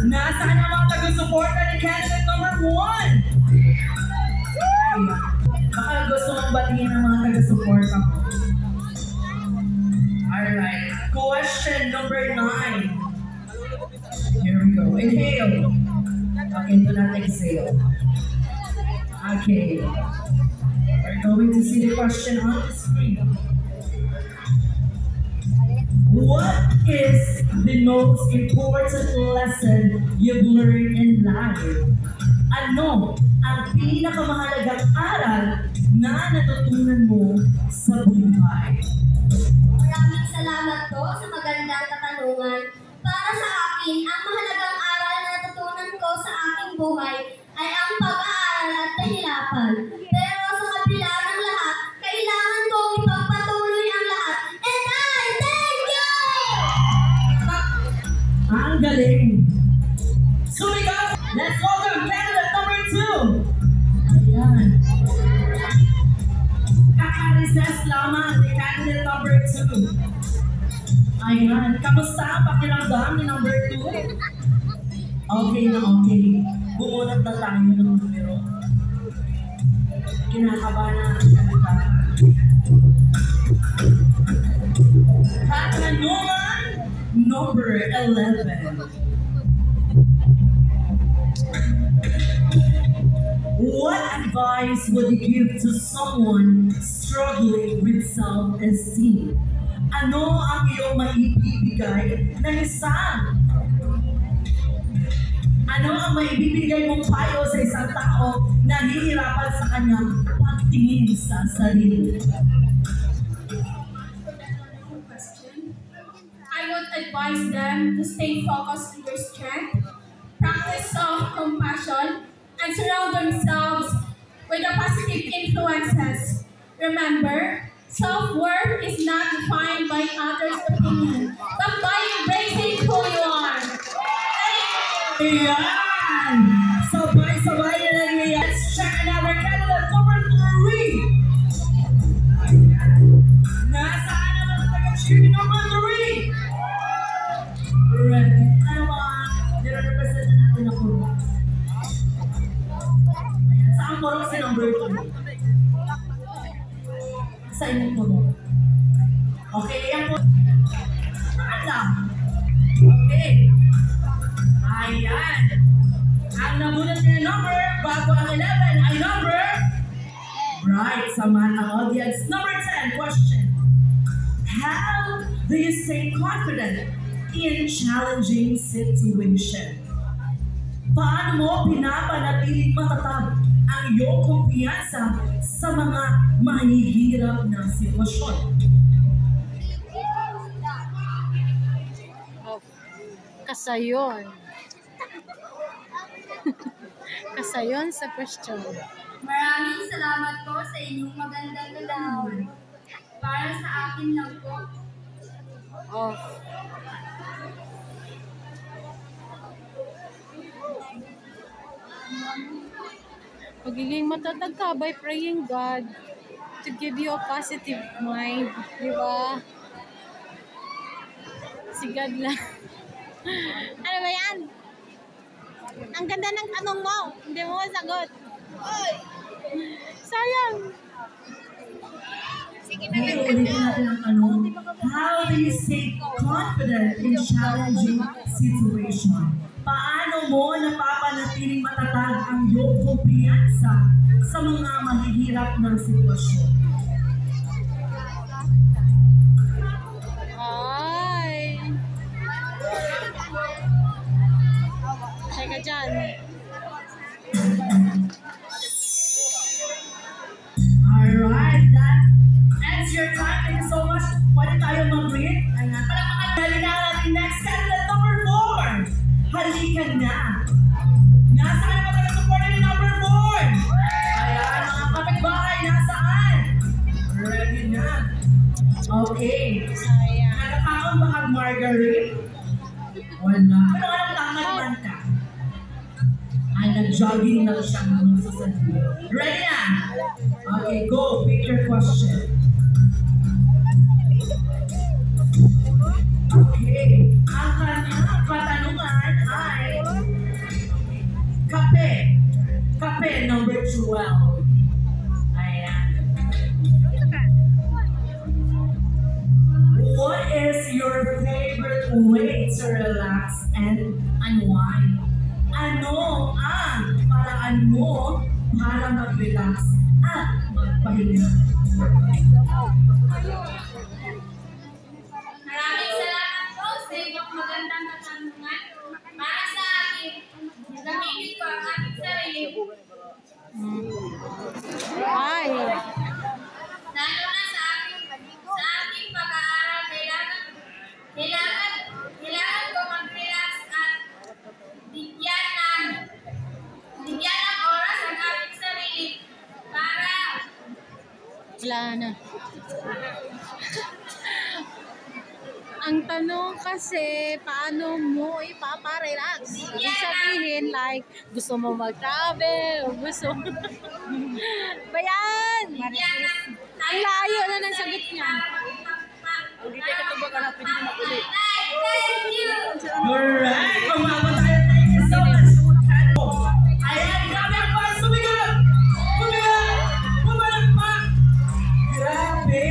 Nasaan ang mga taga-suporta ni candidate number 1? Ayan. Baka gusto mong batiin ang mga taga-suporta ko. Alright. Question number 9. Here we go. Inhale. Okay, do not exhale. Okay. We're going to see the question on the screen. What is the most important lesson you've learned in life? Ano ang pinakamahalagang aral na natutunan mo sa buhay? Maraming salamat po sa magandang katanungan. Para sa akin, ang mahalagang aral na natutunan ko sa aking buhay ay ang pag-aaral at kahirapan. Pero sa kabila ng lahat, kailangan kong ipagpatuloy ang lahat. And I thank you! Ang galing! Sumigaw! Let's welcome candidate number 2! Ayan. Kaka-recess lamang ni candidate number 2. Ayan. Kamusta ang pakiramdam ni number 2? Okay na okay. Bumunot na tayo ng numero. Kinakabahan na ang kandidato. Katanungan number 11. What advice would you give to someone struggling with self-esteem? Ano ang iyong maibibigay na Ano ang maibibigay mong payo sa isang tao na nahihirapan sa kanyang pagtingin sa sarili? I would advise them to stay focused on their strength, practice self-compassion, and surround themselves with the positive influences. Remember, self-worth is not defined by others' opinion, but by embracing who you are. Ayan! Sabay-sabay na lang yan. Let's check another candidate number 3. Ayan. Nasaan ang mga taga-cheer number 3? Ready? Ano mga nire-represent na natin ako? Ayan. Saan po si number 2? Sa inyong po. Okay, ayan po. Saan lang? Okay. Ayan. Ang nabunot niya number, bago ang 11 ay number. Right, samahan ang audience. Number 10, question. How do you stay confident in challenging situation? Paano mo pinapanatiling matatag ang iyong kumpiyansa sa mga mahihirap na sitwasyon? Kasayon. Kasayon sa question. Maraming salamat po sa inyong magandang galawan. Para sa akin lang po. Off. Pagiging matatag ka by praying God to give you a positive mind. Di ba? Si God lang. Ano ba yan? Ang ganda ng tanong mo. Hindi mo masagot. Sayang. Okay, ulitin natin ang tanong. How do you stay confident in challenging situation? Paano mo napapanatiling matatag ang iyong kumpiyansa sa mga mahihirap na sitwasyon? Ay. Teka dyan. Alright, that ends your time. Thank you so much. Pwede tayo mag-read. Ayan. Dali na natin next candidate number 4. Halika na. Nasaan ang taga-support ni number 4? Ayan, mga kapitbahay, nasaan? Ready na. Okay. Sayang. Nakakaon ba kang Marguerite? Wala. Pero anong tama naman ka? Ay, nag-jogging lang siya nung sa sarili. Ready na? Okay, go. Pick your question. Okay. Ang kanyang 12. Ayan. What is your favorite way to relax and unwind? Ano ang paraan mo para mag-relax at magpahinga? Maraming salamat po sa inyong magandang katanungan. Para sa akin, gamitin ko ang aking sarili. Ay, Lalo na sa aking pag-aaral, kailangan ko mag-relax at bigyan ng oras ang aking sarili para wala na. Ang tanong kasi, paano mo ipaparelax? Ibig sabihin, like, gusto mo mag-travel, o gusto mo... Bayan! Ang layo na ng sagot niya. Thank you! Alright! Umabot tayo. Thank you so much. Ayan, grabe ang fans. Sumigat! Sumigat! Pumalakpak! Grabe!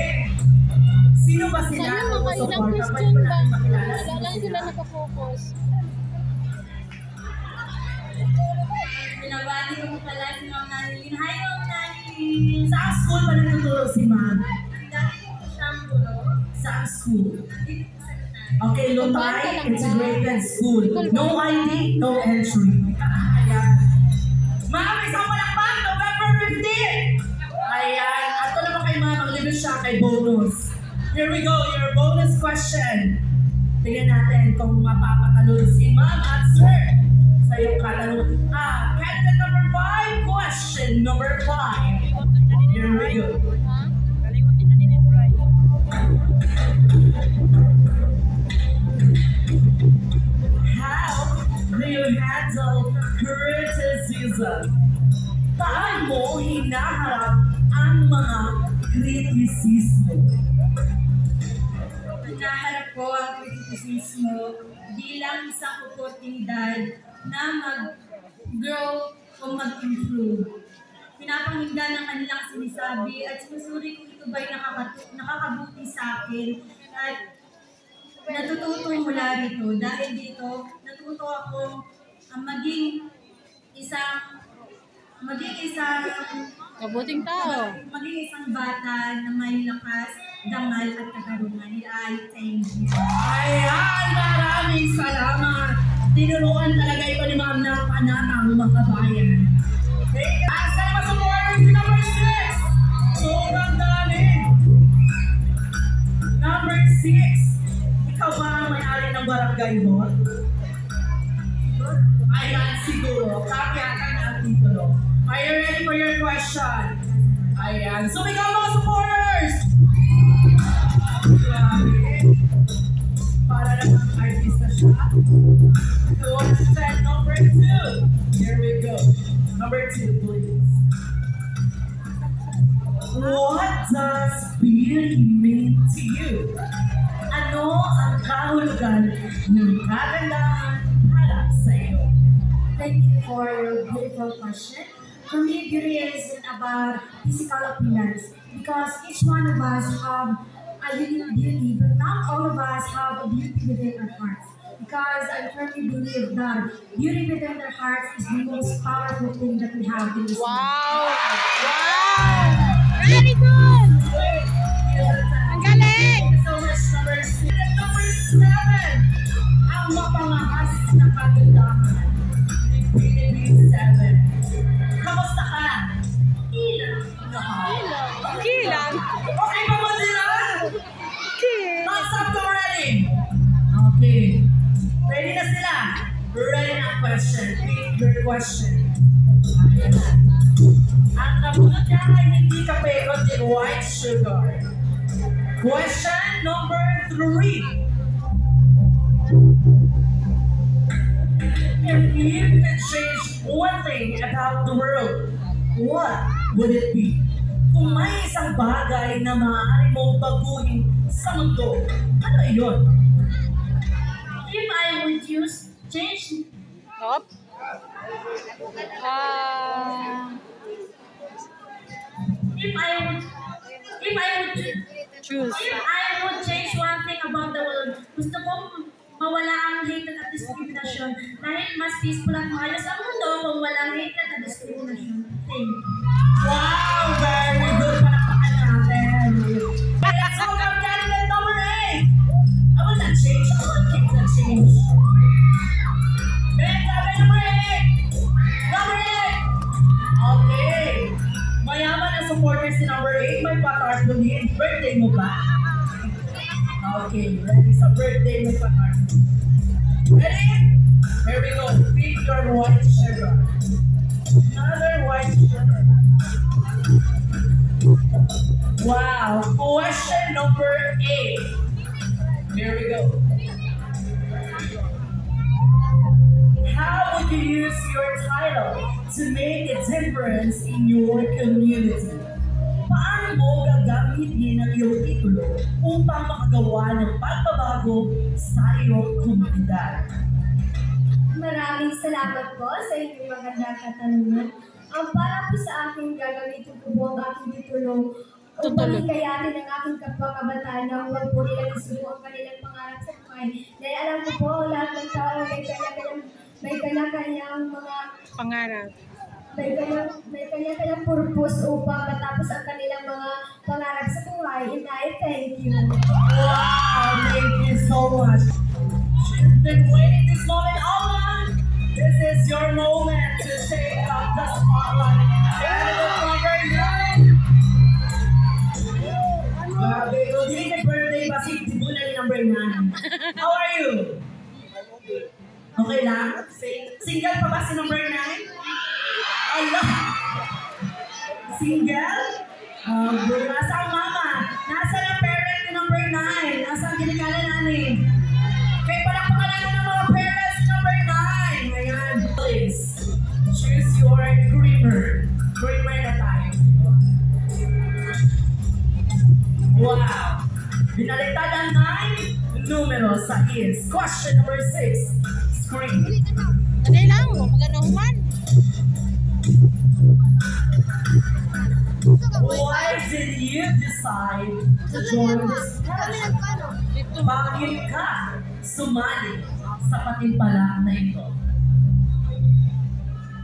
Sino ba sila? Sana makailang question ba? Wala lang sila nakafocus. Pinabati ko pala si Ma'am Nanilin. Hi, Ma'am Nanilin! Saan school ba nagtuturo si ma'am? Dati ko siyang gulo. Saan school? Okay, Lutay Integrated School. No ID, no entry. Ayan. Ma'am, isang palakpak, November 15! Ayan, ato naman kay ma'am, ang limit siya kay bonus. Here we go, your bonus question. Tingnan natin kung mapapatalo si ma'am at sir sa iyong katanungan. Candidate number 5, question number 5. Here we go. How do you handle criticism? Paano mo hinaharap ang mga kritisismo? Hinaharap ko ang kritisismo bilang isang oportunidad na mag-grow o mag-improve. Pinapakinggan ang kanilang sinasabi at sinusuri kung ito ba'y nakakabuti sa akin at natututo mula rito. Dahil dito, natuto ako maging isang Kabuting tao. maging isang bata na may lakas, dangal at katarungan. I thank you. Ayan, maraming salamat. Tinuruan talaga ito ni ma'am ng panatang mga kabayan. Okay, asa naman sa supporters si number 6. Sobrang dami. Number 6. Ikaw ba ang may-ari ng barangay hall? Ayan, siguro. Kapya ka na ang titulo. Are you ready for your question? Ayan. Sumigaw mga supporters! Grabe. Para naman artista siya. Question number 2. Here we go. Number 2, please. What does beauty mean to you? Ano ang kahulugan ng kagandahan para sa iyo? Thank you for your beautiful question. For me, beauty isn't about physical appearance because each one of us have a unique beauty, but not all of us have a beauty within our hearts. Because I firmly believe that beauty within our hearts is the most powerful thing that we have in this world. Wow! Wow! Very good! Ang galing! So much number 6. Number 7. Ang mapangahas na kagandahan ni Philippine 7. Kamusta ka? Ilang. Kilang! Okay pa ba sila? Kilang! Thumbs up already. Okay. Ready na sila? Ready na ang question. Read your question. Ayan na. Ang nabunod niya ay hindi kape kundi white sugar. Question number 3. If you could change one thing about the world, what would it be? Kung may isang bagay na maaari mong baguhin sa mundo, ano iyon? If I would use change Hop. if I would, if I would, Choose. if I would change one thing about the world, gusto ko mawala ang hatred at discrimination dahil mas peaceful at maayos ang mundo kung walang hatred at discrimination. Thank you. Wow, very good. Palakpakan natin. Okay, let's go from candidate number 8. I will not change. I will keep the change. Candidate number 8. Number 8. Okay. Mayaman na supporters si number 8. May patartunin. Birthday mo ba? Okay, ready sa birthday mo patartunin. Ready? Here we go. Pick your white sugar. Another white sugar. Wow. Question number 8. Here we go. How would you use your title to make a difference in your community? Paano mo gagamitin ang iyong titulo upang makagawa ng pagbabago sa iyong komunidad? Maraming salamat po sa inyong magandang katanungan. Ang para po sa akin, gagamitin ko po ang aking titulo upang hikayatin ang aking kapwa-kabataan na huwag po nilang isubo ang kanilang pangarap sa buhay. Dahil alam ko po, lahat ng tao may kanya-kanyang mga Pangarap. may kanya-kanyang purpose upang matapos ang kanilang mga pangarap sa buhay. And I thank you. Wow, thank you so much. She's been waiting this moment all along. This is your moment to take up the spotlight. Candidate number 9. Grabe, hindi na birthday pa si Tibuna ni number 9. How are you? Okay lang? Single pa ba si number 9? Allah! Single? Nasa ang mama? Nasa ang parent ni number 9? Nasa ang ginigala namin? Kaya pala pangalan ng mga parents ni number 9. Ayan. Please, choose your creamer. Creamer na tayo. Wow! Binaliktad ang 9 numero sa is. Question number 6. Screen. Ano lang, magandang human. Why did you decide to join this passion? Bakit ka sumali sa patimpala na ito?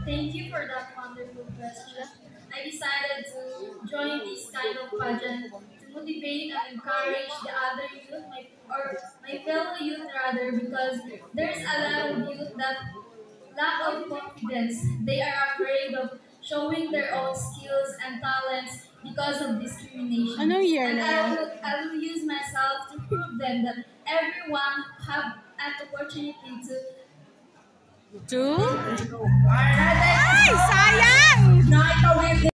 Thank you for that wonderful question. I decided to join this kind of pageant to motivate and encourage the other youth, my fellow youth rather, because there's a lot of youth that lack of confidence. They are afraid of showing their own skills and talents because of discrimination. Anong year And na yan? I will use myself to prove them that everyone have an opportunity to Two? Alright, Ay, sayang! naitawid ni